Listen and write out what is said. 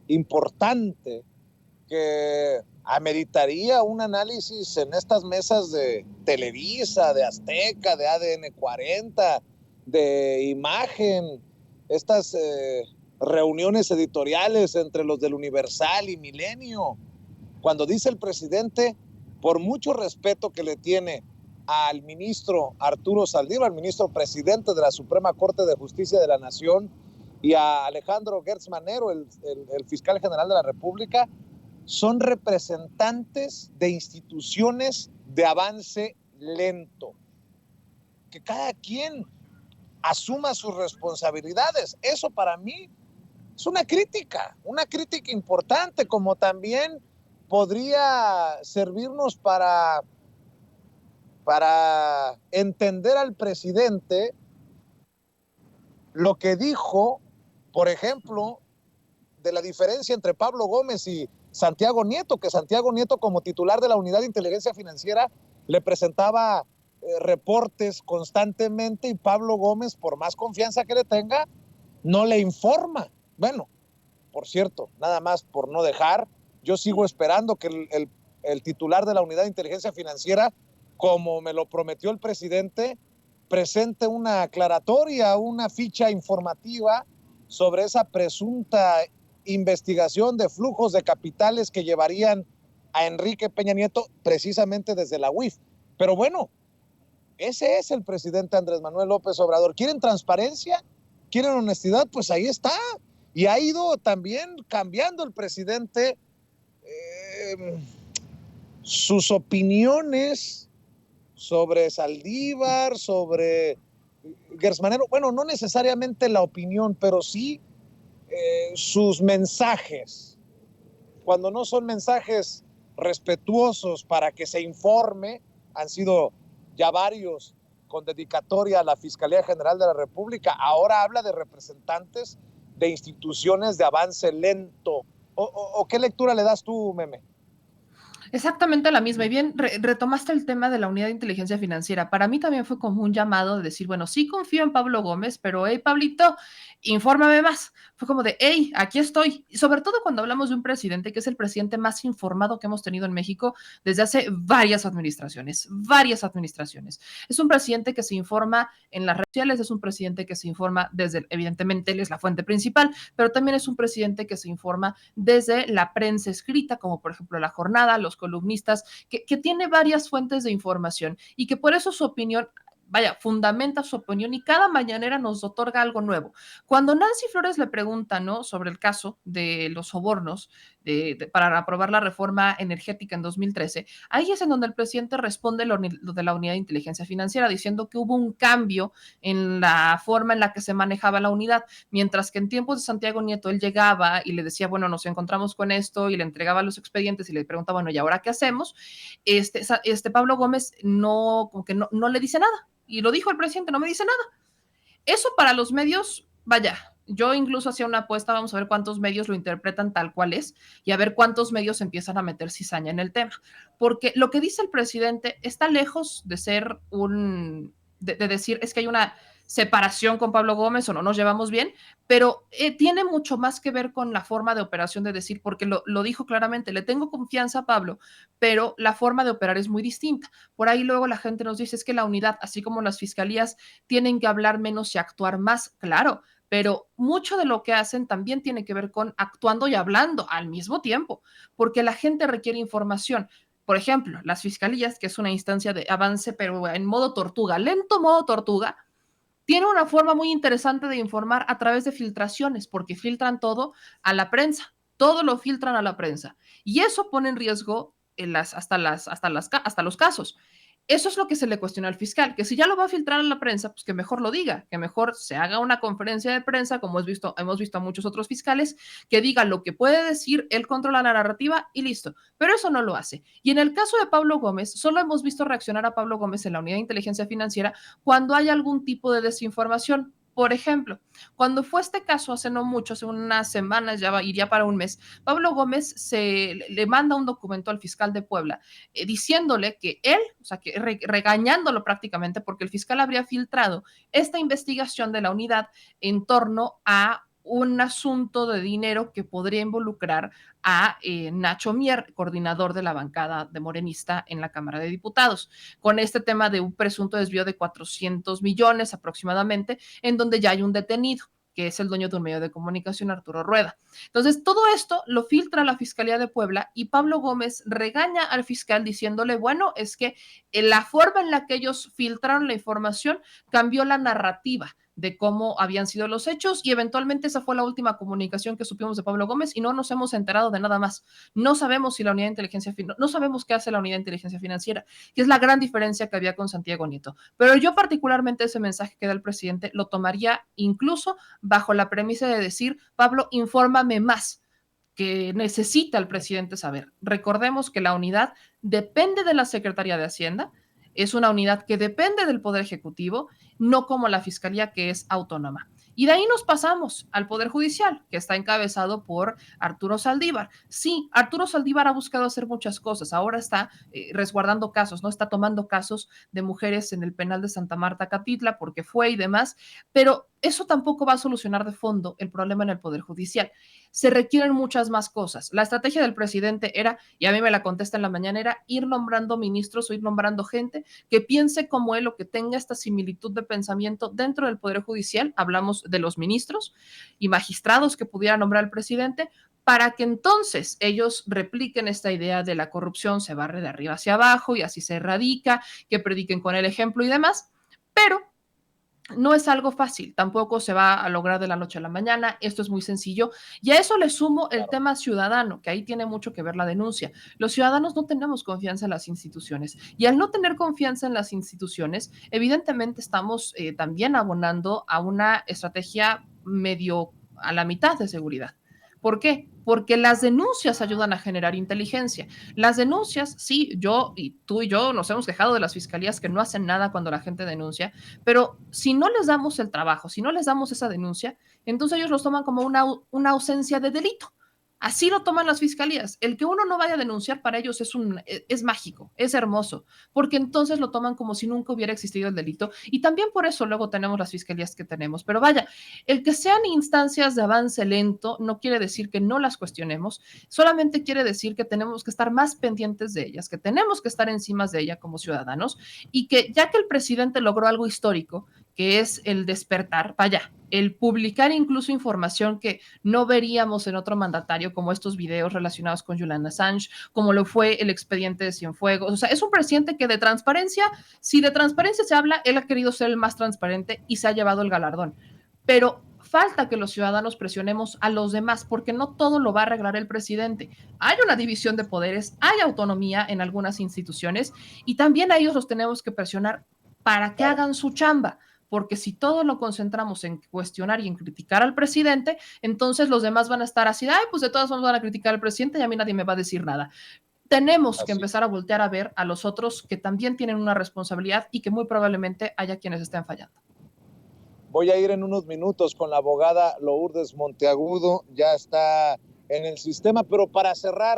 importante que ameritaría un análisis en estas mesas de Televisa, de Azteca, de ADN 40, de Imagen, estas reuniones editoriales entre los del Universal y Milenio, cuando dice el presidente, por mucho respeto que le tiene al ministro Arturo Saldívar, al ministro presidente de la Suprema Corte de Justicia de la Nación, y a Alejandro Gertz Manero, el fiscal general de la República, son representantes de instituciones de avance lento. Que cada quien asuma sus responsabilidades. Eso para mí es una crítica importante, como también podría servirnos para entender al presidente lo que dijo, por ejemplo, de la diferencia entre Pablo Gómez y Santiago Nieto, que Santiago Nieto, como titular de la Unidad de Inteligencia Financiera, le presentaba reportes constantemente, y Pablo Gómez, por más confianza que le tenga, no le informa. Bueno, por cierto, nada más por no dejar, yo sigo esperando que el titular de la Unidad de Inteligencia Financiera, como me lo prometió el presidente, presente una aclaratoria, una ficha informativa sobre esa presunta investigación de flujos de capitales que llevarían a Enrique Peña Nieto precisamente desde la UIF. Pero bueno, ese es el presidente Andrés Manuel López Obrador. ¿Quieren transparencia? ¿Quieren honestidad? Pues ahí está. Y ha ido también cambiando el presidente sus opiniones sobre Saldívar, sobre Gertz Manero. Bueno, no necesariamente la opinión, pero sí sus mensajes. Cuando no son mensajes respetuosos para que se informe, han sido ya varios con dedicatoria a la Fiscalía General de la República. Ahora habla de representantes de instituciones de avance lento. ¿O qué lectura le das tú, Meme? Exactamente la misma. Y bien, retomaste el tema de la unidad de inteligencia financiera. Para mí también fue como un llamado de decir, bueno, sí confío en Pablo Gómez, pero hey, Pablito, infórmame más. Fue como de, hey, aquí estoy. Y sobre todo cuando hablamos de un presidente que es el presidente más informado que hemos tenido en México desde hace varias administraciones, varias administraciones. Es un presidente que se informa en las redes sociales, es un presidente que se informa desde, evidentemente, él es la fuente principal, pero también es un presidente que se informa desde la prensa escrita, como por ejemplo La Jornada, los columnistas, que tiene varias fuentes de información y que por eso su opinión, vaya, fundamenta su opinión y cada mañanera nos otorga algo nuevo. Cuando Nancy Flores le pregunta, ¿no?, sobre el caso de los sobornos para aprobar la reforma energética en 2013, ahí es en donde el presidente responde lo de la unidad de inteligencia financiera, diciendo que hubo un cambio en la forma en la que se manejaba la unidad, mientras que en tiempos de Santiago Nieto él llegaba y le decía, bueno, nos encontramos con esto, y le entregaba los expedientes y le preguntaba, bueno, ¿y ahora qué hacemos? Pablo Gómez no, como que no le dice nada. Y lo dijo el presidente, no me dice nada. Eso para los medios, vaya, yo incluso hacía una apuesta, vamos a ver cuántos medios lo interpretan tal cual es y a ver cuántos medios empiezan a meter cizaña en el tema. Porque lo que dice el presidente está lejos de ser de decir es que hay una separación con Pablo Gómez o no nos llevamos bien, pero tiene mucho más que ver con la forma de operación de decir, porque lo dijo claramente, le tengo confianza a Pablo, pero la forma de operar es muy distinta. Por ahí luego la gente nos dice es que la unidad, así como las fiscalías, tienen que hablar menos y actuar más, claro, pero mucho de lo que hacen también tiene que ver con actuando y hablando al mismo tiempo, porque la gente requiere información. Por ejemplo, las fiscalías, que es una instancia de avance, pero en modo tortuga, lento modo tortuga, tiene una forma muy interesante de informar a través de filtraciones, porque filtran todo a la prensa, todo lo filtran a la prensa. Y eso pone en riesgo hasta los casos. Eso es lo que se le cuestiona al fiscal, que si ya lo va a filtrar a la prensa, pues que mejor lo diga, que mejor se haga una conferencia de prensa, como hemos visto a muchos otros fiscales, que diga lo que puede decir, él controla la narrativa y listo. Pero eso no lo hace. Y en el caso de Pablo Gómez, solo hemos visto reaccionar a Pablo Gómez en la unidad de inteligencia financiera cuando hay algún tipo de desinformación. Por ejemplo, cuando fue este caso hace no mucho, hace unas semanas, iría para un mes, Pablo Gómez le manda un documento al fiscal de Puebla diciéndole que él, o sea, que regañándolo prácticamente porque el fiscal habría filtrado esta investigación de la unidad en torno a un asunto de dinero que podría involucrar a Nacho Mier, coordinador de la bancada de Morenista en la Cámara de Diputados, con este tema de un presunto desvío de 400 millones aproximadamente, en donde ya hay un detenido, que es el dueño de un medio de comunicación, Arturo Rueda. Entonces, todo esto lo filtra la Fiscalía de Puebla y Pablo Gómez regaña al fiscal diciéndole, bueno, es que la forma en la que ellos filtraron la información cambió la narrativa de cómo habían sido los hechos y eventualmente esa fue la última comunicación que supimos de Pablo Gómez y no nos hemos enterado de nada más. No sabemos si la unidad de inteligencia, no sabemos qué hace la unidad de inteligencia financiera, que es la gran diferencia que había con Santiago Nieto. Pero yo particularmente ese mensaje que da el presidente lo tomaría incluso bajo la premisa de decir, Pablo, infórmame más, que necesita el presidente saber. Recordemos que la unidad depende de la Secretaría de Hacienda, es una unidad que depende del Poder Ejecutivo, no como la Fiscalía, que es autónoma. Y de ahí nos pasamos al Poder Judicial, que está encabezado por Arturo Saldívar. Sí, Arturo Saldívar ha buscado hacer muchas cosas. Ahora está resguardando casos, ¿no? Está tomando casos de mujeres en el penal de Santa Marta, Catitla, porque fue y demás, pero eso tampoco va a solucionar de fondo el problema en el Poder Judicial. Se requieren muchas más cosas. La estrategia del presidente era, y a mí me la contesta en la mañana, era ir nombrando ministros o ir nombrando gente que piense como él o que tenga esta similitud de pensamiento dentro del Poder Judicial. Hablamos de los ministros y magistrados que pudiera nombrar el presidente, para que entonces ellos repliquen esta idea de la corrupción se barre de arriba hacia abajo y así se erradica, que prediquen con el ejemplo y demás. Pero no es algo fácil, tampoco se va a lograr de la noche a la mañana, esto es muy sencillo. Y a eso le sumo el tema ciudadano, que ahí tiene mucho que ver la denuncia. Los ciudadanos no tenemos confianza en las instituciones y al no tener confianza en las instituciones, evidentemente estamos también abonando a una estrategia medio a la mitad de seguridad. ¿Por qué? Porque las denuncias ayudan a generar inteligencia. Las denuncias, sí, yo y tú y yo nos hemos quejado de las fiscalías que no hacen nada cuando la gente denuncia, pero si no les damos el trabajo, si no les damos esa denuncia, entonces ellos los toman como una ausencia de delito. Así lo toman las fiscalías. El que uno no vaya a denunciar para ellos es mágico, es hermoso, porque entonces lo toman como si nunca hubiera existido el delito. Y también por eso luego tenemos las fiscalías que tenemos. Pero vaya, el que sean instancias de avance lento no quiere decir que no las cuestionemos, solamente quiere decir que tenemos que estar más pendientes de ellas, que tenemos que estar encima de ellas como ciudadanos y que ya que el presidente logró algo histórico, que es el despertar, vaya, el publicar incluso información que no veríamos en otro mandatario, como estos videos relacionados con Julian Assange, como lo fue el expediente de Cienfuegos. O sea, es un presidente que de transparencia, si de transparencia se habla, él ha querido ser el más transparente y se ha llevado el galardón. Pero falta que los ciudadanos presionemos a los demás, porque no todo lo va a arreglar el presidente. Hay una división de poderes, hay autonomía en algunas instituciones y también a ellos los tenemos que presionar para que hagan su chamba, porque si todo lo concentramos en cuestionar y en criticar al presidente, entonces los demás van a estar así, ay, pues de todas formas van a criticar al presidente y a mí nadie me va a decir nada. Tenemos que empezar a voltear a ver a los otros que también tienen una responsabilidad y que muy probablemente haya quienes estén fallando. Voy a ir en unos minutos con la abogada Lourdes Monteagudo, ya está en el sistema, pero para cerrar,